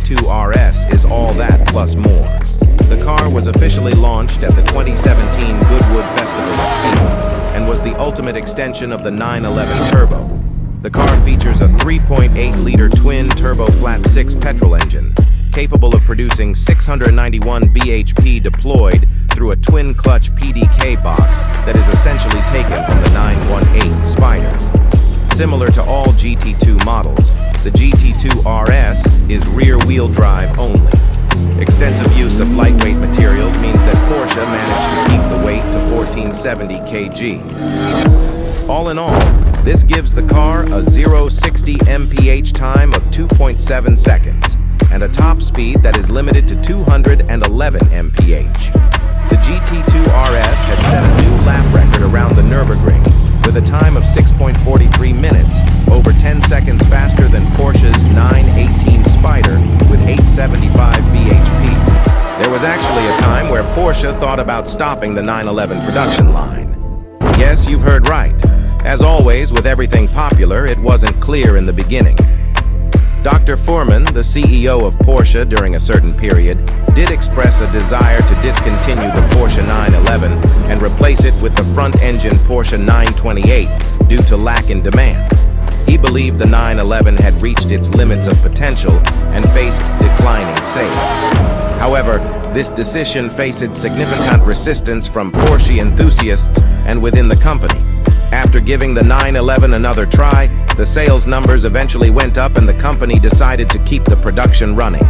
GT2 RS is all that plus more. The car was officially launched at the 2017 Goodwood Festival of Speed and was the ultimate extension of the 911 Turbo. The car features a 3.8-liter twin-turbo flat-six petrol engine, capable of producing 691 bhp deployed through a twin-clutch PDK box that is essentially taken from the 918 Spider. Similar to all GT2 models, the GT2 RS is rear-wheel drive only. Extensive use of lightweight materials means that Porsche managed to keep the weight to 1470 kg. All in all, this gives the car a 0-60 mph time of 2.7 seconds and a top speed that is limited to 211 mph. The GT2 RS had set a new lap record around the Nürburgring with a time of 6.43 minutes, over 10 seconds faster than Porsche's 918 Spider with 875 bhp. There was actually a time where Porsche thought about stopping the 911 production line. Yes, you've heard right. As always, with everything popular, it wasn't clear in the beginning. Dr. Fuhrmann, the CEO of Porsche during a certain period, did express a desire to discontinue the Porsche 911 and replace it with the front-engine Porsche 928 due to lack in demand. He believed the 911 had reached its limits of potential and faced declining sales. However, this decision faced significant resistance from Porsche enthusiasts and within the company. After giving the 911 another try, the sales numbers eventually went up and the company decided to keep the production running.